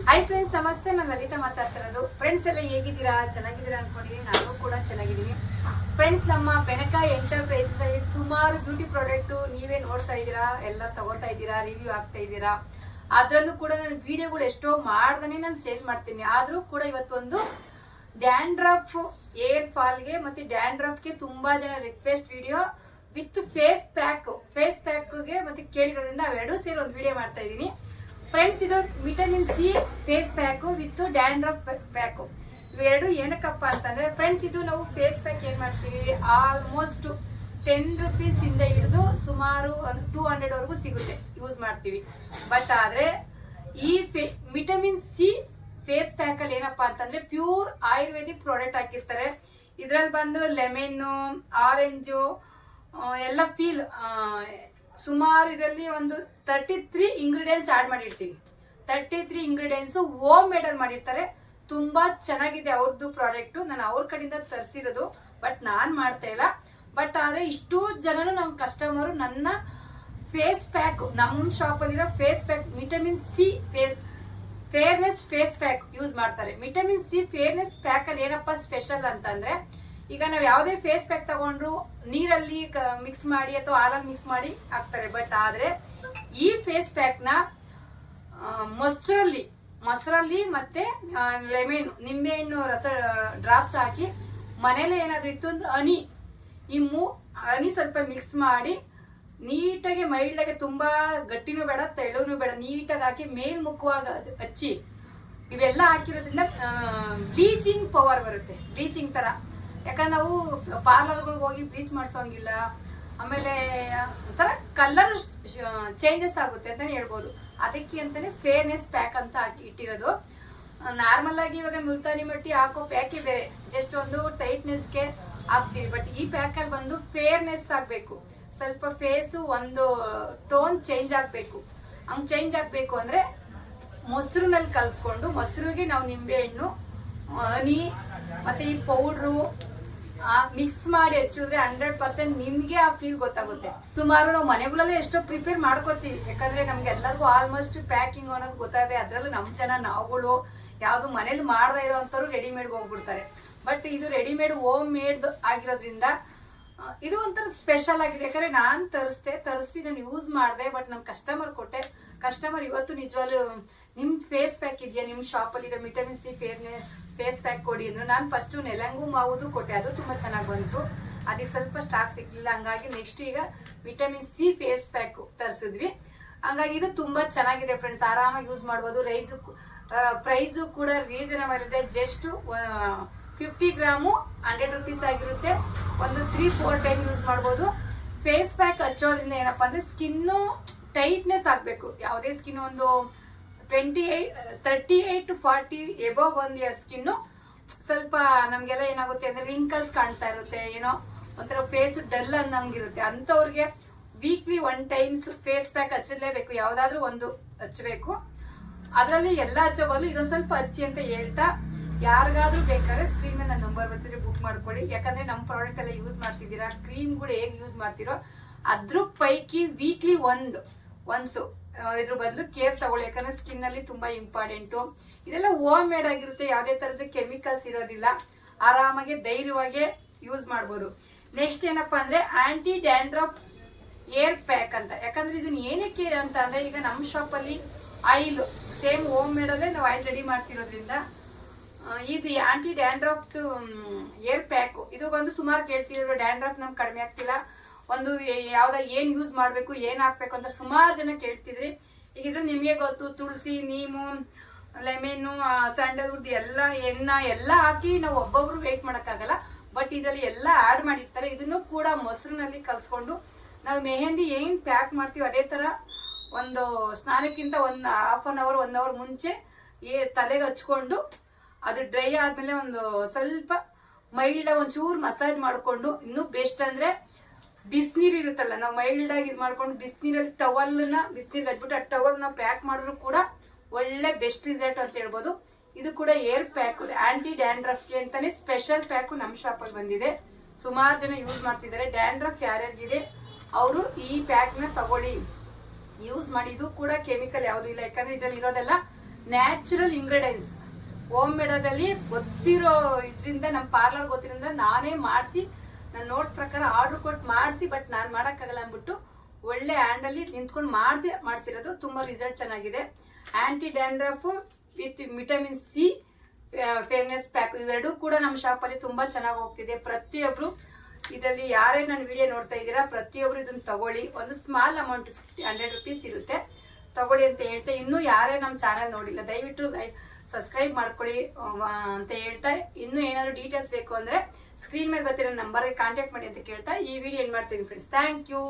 Hi friends, ನಮಸ್ತೆ. ನಾನು ಲಲಿತಾ ಮಾತಾಡ್ತಿರೋದು. ಫ್ರೆಂಡ್ಸ್ ಎಲ್ಲ ಹೇಗಿದ್ದೀರಾ? ಚೆನ್ನಾಗಿದ್ದೀರಾ ಅನ್ಕೊಂಡಿದ್ದೀನಿ. ನಾನು ಕೂಡ ಚೆನ್ನಾಗಿದ್ದೀನಿ. ಫ್ರೆಂಡ್ಸ್, ನಮ್ಮ ಬೆನಕ ಎಂಟರ್ಪ್ರೈಸಸ್ ಅಲ್ಲಿ ಸುಮಾರು ಬ್ಯೂಟಿ ಪ್ರಾಡಕ್ಟ್ ನೀವೇ ನೋಡ್ತಾ ಇದ್ದೀರಾ, ಎಲ್ಲ ತಗೋತಾ ಇದ್ದೀರಾ, ರಿವ್ಯೂ ಆಗ್ತಾ ಇದ್ದೀರಾ. ಅದ್ರಲ್ಲೂ ಕೂಡ ನಾನು ವಿಡಿಯೋಗಳು ಎಷ್ಟೋ ಮಾಡ್ದೇ ನಾನು ಸೇಲ್ ಮಾಡ್ತೀನಿ. ಆದ್ರೂ ಕೂಡ ಇವತ್ತೊಂದು ಡ್ಯಾಂಡ್ರಫ್ ಏರ್ ಫಾಲ್ಗೆ ಮತ್ತೆ ಡ್ಯಾಂಡ್ರಫ್ಗೆ ತುಂಬಾ ಜನ ರಿಕ್ವೆಸ್ಟ್ ವಿಡಿಯೋ ವಿತ್ ಫೇಸ್ ಪ್ಯಾಕ್ಗೆ ಮತ್ತೆ ಕೇಳಿರೋದ್ರಿಂದ ಅವೆರಡೂ ಸೇರಿ ಒಂದು ವಿಡಿಯೋ ಮಾಡ್ತಾ ಇದ್ದೀನಿ. ಫ್ರೆಂಡ್ಸ್, ಇದು vitamin C face pack with dandruff pack. ಇವೆರಡು ಏನಕ್ಕಪ್ಪ ಅಂತಂದ್ರೆ ಫ್ರೆಂಡ್ಸ್, ಇದು ನಾವು ಫೇಸ್ ಪ್ಯಾಕ್ ಏನ್ ಮಾಡ್ತೀವಿ, ಆಲ್ಮೋಸ್ಟ್ 10 rupees ಇಂದ ಹಿಡಿದು ಸುಮಾರು 200 ವರೆಗೂ ಸಿಗುತ್ತೆ, ಯೂಸ್ ಮಾಡ್ತೀವಿ. ಬಟ್ ಆದ್ರೆ ಈ ವಿಟಮಿನ್ ಸಿ ಫೇಸ್ ಪ್ಯಾಕ್ ಅಲ್ಲಿ ಏನಪ್ಪಾ ಅಂತಂದ್ರೆ ಪ್ಯೂರ್ ಆಯುರ್ವೇದಿಕ್ ಪ್ರಾಡಕ್ಟ್ ಹಾಕಿರ್ತಾರೆ. ಇದ್ರಲ್ಲಿ ಬಂದು ಲೆಮನ್, ಆರೆಂಜು ಎಲ್ಲ ಫೀಲ್ ಸುಮಾರು ಇದರಲ್ಲಿ ಒಂದು 33 ಇಂಗ್ರೀಡಿಯೆಂಟ್ಸ್ ಆಡ್ ಮಾಡಿರ್ತೀವಿ. 33 ಇಂಗ್ರೀಡಿಯೆಂಟ್ಸ್ ಹೋಮ್ ಮೇಡ್ ಅಲ್ಲಿ ಮಾಡಿರ್ತಾರೆ. ತುಂಬಾ ಚೆನ್ನಾಗಿದೆ ಅವ್ರದ್ದು ಪ್ರಾಡಕ್ಟ್. ನಾನು ಅವ್ರ ಕಡೆಯಿಂದ ತರಿಸಿರೋದು, ಬಟ್ ನಾನ್ ಮಾಡ್ತಾ ಇಲ್ಲ. ಬಟ್ ಆದ್ರೆ ಇಷ್ಟು ಜನನು ನಮ್ಮ ಕಸ್ಟಮರ್ ನನ್ನ ಫೇಸ್ ಪ್ಯಾಕ್, ನಮ್ಮ ಶಾಪ್ ಅಲ್ಲಿರೋ face pack vitamin C fairness face pack use ಮಾಡ್ತಾರೆ. ವಿಟಮಿನ್ ಸಿ ಫೇರ್ನೆಸ್ ಪ್ಯಾಕ್ ಅಲ್ಲಿ ಏನಪ್ಪಾ ಸ್ಪೆಷಲ್ ಅಂತಂದ್ರೆ, ಈಗ ನಾವು ಯಾವುದೇ ಫೇಸ್ ಪ್ಯಾಕ್ ತಗೊಂಡ್ರು ನೀರಲ್ಲಿ ಮಿಕ್ಸ್ ಮಾಡಿ ಅಥವಾ ಹಾಲಲ್ಲಿ ಮಿಕ್ಸ್ ಮಾಡಿ ಹಾಕ್ತಾರೆ. ಬಟ್ ಆದ್ರೆ ಈ ಫೇಸ್ ಪ್ಯಾಕ್ ನ ಮೊಸರಲ್ಲಿ ಮತ್ತೆ ಲೆಮನ್, ನಿಂಬೆಹಣ್ಣು ರಸ ಡ್ರಾಪ್ಸ್ ಹಾಕಿ ಮನೇಲೆ ಏನಾದ್ರು ಇತ್ತು ಅಂದ್ರೆ ಹನಿ ಸ್ವಲ್ಪ ಮಿಕ್ಸ್ ಮಾಡಿ ನೀಟಾಗಿ ಮೈಲ್ಡ್ ಆಗಿ, ತುಂಬಾ ಗಟ್ಟಿನೂ ಬೇಡ ತೆಳುನೂ ಬೇಡ, ನೀಟಾಗಿ ಹಾಕಿ ಮೇಲ್ಮುಖವಾಗಿ ಹಚ್ಚಿ ಇವೆಲ್ಲ ಹಾಕಿರೋದ್ರಿಂದ ಬ್ಲೀಚಿಂಗ್ ಪವರ್ ಬರುತ್ತೆ, ಬ್ಲೀಚಿಂಗ್ ತರ. ಯಾಕಂದ್ರೆ ನಾವು ಪಾರ್ಲರ್ಗಳಿಗೆ ಹೋಗಿ ಬ್ಲೀಚ್ ಮಾಡಿಸೋಂಗಿಲ್ಲ. ಆಮೇಲೆ ಒಂಥರ ಕಲರ್ ಚೇಂಜಸ್ ಆಗುತ್ತೆ ಅಂತಾನೆ ಹೇಳ್ಬೋದು. ಅದಕ್ಕೆ ಅಂತಾನೆ ಫೇರ್ನೆಸ್ ಪ್ಯಾಕ್ ಅಂತ ಇಟ್ಟಿರೋದು. ನಾರ್ಮಲ್ ಆಗಿ ಇವಾಗ ಮುಲ್ತಾನಿ ಮಟ್ಟಿ ಹಾಕೋ ಪ್ಯಾಕೇ ಬೇರೆ, ಜಸ್ಟ್ ಒಂದು ಟೈಟ್ನೆಸ್ಗೆ ಹಾಕ್ತೀವಿ. ಬಟ್ ಈ ಪ್ಯಾಕ್ ಅಲ್ಲಿ ಬಂದು ಫೇರ್ನೆಸ್ ಆಗ್ಬೇಕು, ಸ್ವಲ್ಪ ಫೇಸು ಒಂದು ಟೋನ್ ಚೇಂಜ್ ಆಗ್ಬೇಕು. ಹಂಗ್ ಚೇಂಜ್ ಆಗ್ಬೇಕು ಅಂದ್ರೆ ಮೊಸರಿನಲ್ಲಿ ಕಲ್ಸ್ಕೊಂಡು, ಮೊಸರಿಗೆ ನಾವು ನಿಂಬೆಹಣ್ಣು, ಹನಿ ಮತ್ತೆ ಈ ಪೌಡ್ರು ಮಿಕ್ಸ್ ಮಾಡಿ ಹಚ್ಚಿದ್ರೆ 100% ನಿಮ್ಗೆ ಆ ಫೀಲ್ ಗೊತ್ತಾಗುತ್ತೆ. ಸುಮಾರು ನಾವು ಮನೆಗಳಲ್ಲೇ ಎಷ್ಟೋ ಪ್ರಿಪೇರ್ ಮಾಡ್ಕೋತೀವಿ, ಯಾಕಂದ್ರೆ ನಮ್ಗೆ ಎಲ್ಲರಿಗೂ ಆಲ್ಮೋಸ್ಟ್ ಪ್ಯಾಕಿಂಗ್ ಅನ್ನೋದು ಗೊತ್ತಾಗಿದೆ. ಅದ್ರಲ್ಲೂ ನಮ್ ಜನ ನಾವುಗಳು ಯಾವ್ದು ಮನೇಲಿ ಮಾಡದೇ ಇರೋಂಥವ್ರು ರೆಡಿಮೇಡ್ ಹೋಗ್ಬಿಡ್ತಾರೆ. ಬಟ್ ಇದು ರೆಡಿಮೇಡ್ ಹೋಮ್ ಮೇಡ್ ಆಗಿರೋದ್ರಿಂದ ಇದು ಒಂಥರ ಸ್ಪೆಷಲ್ ಆಗಿದೆ. ಯಾಕಂದ್ರೆ ನಾನ್ ತರಿಸಿ ನಾನು ಯೂಸ್ ಮಾಡಿದೆ. ಬಟ್ ನಮ್ ಕಸ್ಟಮರ್ ಕೊಟ್ಟೆ. ಕಸ್ಟಮರ್ ಇವತ್ತು ನಿಜವಾಗ್ಲೂ ನಿಮ್ ಫೇಸ್ ಪ್ಯಾಕ್ ಇದೆಯಾ ನಿಮ್ ಶಾಪ್ ಅಲ್ಲಿ ವಿಟಮಿನ್ ಸಿ ಫೇಸ್ ಪ್ಯಾಕ್ ಕೊಡಿ ಅಂದ್ರೆ ನಾನು ಫಸ್ಟ್ ನೆಲಂಗು ಮಾವುದು ಕೊಟ್ಟೆ, ಅದು ತುಂಬಾ ಚೆನ್ನಾಗಿ ಬಂತು. ಅದಕ್ಕೆ ಸ್ವಲ್ಪ ಸ್ಟಾಕ್ ಸಿಕ್ಲಿಲ್ಲ, ಹಂಗಾಗಿ ನೆಕ್ಸ್ಟ್ ಈಗ ವಿಟಮಿನ್ ಸಿ ಫೇಸ್ ಪ್ಯಾಕ್ ತರಿಸಿದ್ವಿ. ಹಂಗಾಗಿ ಇದು ತುಂಬಾ ಚೆನ್ನಾಗಿದೆ ಫ್ರೆಂಡ್ಸ್, ಆರಾಮಾಗಿ ಯೂಸ್ ಮಾಡ್ಬೋದು. ಪ್ರೈಸ್ ಕೂಡ ರೀಸನಬಲ್ ಇದೆ. ಜಸ್ಟ್ 50 ಗ್ರಾಮು 100 rupees ಆಗಿರುತ್ತೆ. ಒಂದು 3-4 ಟೈಮ್ ಯೂಸ್ ಮಾಡ್ಬೋದು. ಫೇಸ್ ಪ್ಯಾಕ್ ಹಚ್ಚೋದ್ರಿಂದ ಏನಪ್ಪಾ ಅಂದ್ರೆ ಸ್ಕಿನ್ನು ಟೈಟ್ನೆಸ್ ಆಗ್ಬೇಕು. ಯಾವುದೇ ಸ್ಕಿನ್ ಒಂದು 38 to 40 ಎಬೋವ್ ಒಂದು ಸ್ಕಿನ್ ಸ್ವಲ್ಪ ನಮ್ಗೆಲ್ಲ ಏನಾಗುತ್ತೆ ಅಂದ್ರೆ ರಿಂಕಲ್ಸ್ ಕಾಣ್ತಾ ಇರುತ್ತೆ, ಏನೋ ಒಂಥರ ಫೇಸ್ ಡಲ್ ಅನ್ನಂಗಿರುತ್ತೆ. ಅಂತವ್ರಿಗೆ ವೀಕ್ಲಿ 1 ಟೈಮ್ಸ್ ಫೇಸ್ ಪ್ಯಾಕ್ ಹಚ್ಚಲೇಬೇಕು, ಯಾವ್ದಾದ್ರು ಒಂದು ಹಚ್ಚಬೇಕು. ಅದರಲ್ಲಿ ಎಲ್ಲ ಹಚ್ಚೋಬಲ್ಲ ಇದೊಂದು ಸ್ವಲ್ಪ ಹಚ್ಚಿ ಅಂತ ಹೇಳ್ತಾ, ಯಾರಿಗಾದ್ರೂ ಬೇಕಾದ್ರೆ ಸ್ಕ್ರೀನ್ ಮೇಲೆ ನನ್ನ ನಂಬರ್ ಬರ್ತಿದ್ರೆ ಬುಕ್ ಮಾಡ್ಕೊಳ್ಳಿ. ಯಾಕಂದ್ರೆ ನಮ್ಮ ಪ್ರಾಡಕ್ಟ್ ಎಲ್ಲ ಯೂಸ್ ಮಾಡ್ತಿದ್ದೀರಾ, ಕ್ರೀಮ್ಗಳು ಹೇಗೆ ಯೂಸ್ ಮಾಡ್ತಿರೋ ಅದ್ರ ಪೈಕಿ ವೀಕ್ಲಿ ಒನ್ಸ್ ಇದ್ರ ಬದಲು ಕೇರ್ ತಗೊಳ್ಳಿ. ಯಾಕಂದ್ರೆ ಸ್ಕಿನ್ ಅಲ್ಲಿ ತುಂಬಾ ಇಂಪಾರ್ಟೆಂಟು. ಇದೆಲ್ಲ ಹೋಮ್ ಮೇಡ್ ಆಗಿರುತ್ತೆ, ಯಾವುದೇ ತರದ ಕೆಮಿಕಲ್ಸ್ ಇರೋದಿಲ್ಲ. ಆರಾಮಾಗಿ ಧೈರ್ಯವಾಗಿ ಯೂಸ್ ಮಾಡ್ಬೋದು. ನೆಕ್ಸ್ಟ್ ಏನಪ್ಪಾ ಅಂದ್ರೆ ಆಂಟಿ ಡ್ಯಾಂಡ್ರಫ್ ಏರ್ ಪ್ಯಾಕ್ ಅಂತ. ಯಾಕಂದ್ರೆ ಇದನ್ನ ಏನಕ್ಕೆ ಅಂತ ಅಂದ್ರೆ, ಈಗ ನಮ್ಮ ಶಾಪ್ ಅಲ್ಲಿ ಆಯಿಲ್ ಸೇಮ್ ಹೋಮ್ ಮೇಡ್ ಅಲ್ಲೇ ನಾವು ಆಯಿಲ್ ರೆಡಿ ಮಾಡ್ತಿರೋದ್ರಿಂದ ಇದು ಆಂಟಿ ಡ್ಯಾಂಡ್ರಫ್ ಏರ್ ಪ್ಯಾಕ್. ಇದು ಒಂದು ಸುಮಾರು ಕೇಳ್ತಿದ್ರು, ಡ್ಯಾಂಡ್ರಫ್ ನಮ್ಗೆ ಕಡಿಮೆ ಆಗ್ತಿಲ್ಲ, ಒಂದು ಏನ್ ಯೂಸ್ ಮಾಡ್ಬೇಕು, ಏನ್ ಹಾಕ್ಬೇಕು ಅಂತ ಸುಮಾರು ಜನ ಕೇಳ್ತಿದ್ರಿ. ಈಗ ಇದ್ರೆ ನಿಮ್ಗೆ ಗೊತ್ತು, ತುಳಸಿ, ನೀಮು, ಲೆಮನ್, ಸ್ಯಾಂಡಲ್ವುಡ್ ಎಲ್ಲ ಹಾಕಿ ನಾವು ಒಬ್ಬೊಬ್ರು ವೇಟ್ ಮಾಡಕ್ಕಾಗಲ್ಲ. ಬಟ್ ಇದರಲ್ಲಿ ಎಲ್ಲ ಆಡ್ ಮಾಡಿರ್ತಾರೆ. ಇದನ್ನು ಕೂಡ ಮೊಸರಿನಲ್ಲಿ ಕಲ್ಸ್ಕೊಂಡು ನಾವು ಮೆಹಂದಿ ಏನ್ ಪ್ಯಾಕ್ ಮಾಡ್ತೀವಿ ಅದೇ ತರ ಒಂದು ಸ್ನಾನಕ್ಕಿಂತ 1/2 hour 1 hour ಮುಂಚೆ ತಲೆಗೆ ಹಚ್ಕೊಂಡು, ಅದು ಡ್ರೈ ಆದ್ಮೇಲೆ ಒಂದು ಸ್ವಲ್ಪ ಮೈಲ್ಡ್ ಒಂಚೂರು ಮಸಾಜ್ ಮಾಡ್ಕೊಂಡು, ಇನ್ನು ಬೆಸ್ಟ್ ಅಂದ್ರೆ ಬಿಸಿನೀರು ಇರುತ್ತಲ್ಲ, ನಾವು ಮೈಲ್ಡ್ ಆಗಿ ಇದು ಮಾಡ್ಕೊಂಡು ಬಿಸಿನೀರಲ್ಲಿ ಬಿಸಿನೀರಿಗೆ ಹಚ್ಬಿಟ್ಟು ಆ ಟವಲ್ ನಾವು ಪ್ಯಾಕ್ ಮಾಡಿದ್ರು ಕೂಡ ಒಳ್ಳೆ ಬೆಸ್ಟ್ ರಿಸಲ್ಟ್ ಅಂತ ಹೇಳ್ಬೋದು. ಇದು ಕೂಡ ಏರ್ ಪ್ಯಾಕ್ ಆಂಟಿ ಡ್ಯಾಂಡ್ರಫ್ಗೆ ಅಂತಾನೆ ಸ್ಪೆಷಲ್ ಪ್ಯಾಕ್ ನಮ್ಮ ಶಾಪ್ ಅಲ್ಲಿ ಬಂದಿದೆ. ಸುಮಾರು ಜನ ಯೂಸ್ ಮಾಡ್ತಿದ್ದಾರೆ. ಡ್ಯಾಂಡ್ರಫ್ ಯಾರ್ಯಾರಿಗಿದೆ ಅವರು ಈ ಪ್ಯಾಕ್ ನ ತಗೊಳ್ಳಿ, ಯೂಸ್ ಮಾಡಿ. ಇದು ಕೂಡ ಕೆಮಿಕಲ್ ಯಾವುದು ಇಲ್ಲ, ಯಾಕಂದ್ರೆ ಇದ್ರಲ್ಲಿ ಇರೋದೆಲ್ಲ ನ್ಯಾಚುರಲ್ ಇಂಗ್ರೀಡಿಯೆಂಟ್ಸ್ ಹೋಮ್ ಮೇಡದಲ್ಲಿ ಗೊತ್ತಿರೋ ಇದರಿಂದ ನಮ್ಮ ಪಾರ್ಲರ್ ಗೊತ್ತಿರೋದ್ರಿಂದ ನಾನೇ ಮಾಡಿಸಿ ನನ್ನ ನೋಟ್ಸ್ ಪ್ರಕಾರ ಆರ್ಡರ್ ಕೊಟ್ಟು ಮಾಡಿಸಿ, ಬಟ್ ನಾನು ಮಾಡೋಕ್ಕಾಗಲ್ಲ ಅಂದ್ಬಿಟ್ಟು ಒಳ್ಳೆ ಹ್ಯಾಂಡಲ್ಲಿ ನಿಂತ್ಕೊಂಡು ಮಾಡಿಸಿರೋದು. ತುಂಬ ರಿಸಲ್ಟ್ ಚೆನ್ನಾಗಿದೆ. Anti dandruff with vitamin C fairness pack ಇವೆರಡೂ ಕೂಡ ನಮ್ಮ ಶಾಪಲ್ಲಿ ತುಂಬ ಚೆನ್ನಾಗಿ ಹೋಗ್ತಿದೆ. ಪ್ರತಿಯೊಬ್ಬರು ಇದರಲ್ಲಿ ಯಾರೇ ನನ್ನ ವಿಡಿಯೋ ನೋಡ್ತಾ ಇದ್ದೀರಾ ಪ್ರತಿಯೊಬ್ಬರು ಇದನ್ನು ತಗೊಳ್ಳಿ. ಒಂದು ಸ್ಮಾಲ್ ಅಮೌಂಟ್ 100 rupees ಇರುತ್ತೆ, ತಗೊಳ್ಳಿ ಅಂತ ಹೇಳ್ತಾ, ಇನ್ನೂ ಯಾರೇ ನಮ್ಮ ಚಾನಲ್ ನೋಡಿಲ್ಲ ದಯವಿಟ್ಟು ಸಬ್ಸ್ಕ್ರೈಬ್ ಮಾಡ್ಕೊಳ್ಳಿ ಅಂತ ಹೇಳ್ತಾ, ಇನ್ನೂ ಏನಾದರೂ ಡೀಟೇಲ್ಸ್ ಬೇಕು ಅಂದರೆ ಸ್ಕ್ರೀನ್ ಮೇಲೆ ಬರ್ತಿರೋ ನಂಬರ್ಗೆ ಕಾಂಟ್ಯಾಕ್ಟ್ ಮಾಡಿ ಅಂತ ಕೇಳ್ತಾ ಈ ವಿಡಿಯೋ ಏನು ಮಾಡ್ತೀನಿ ಫ್ರೆಂಡ್ಸ್. Thank you.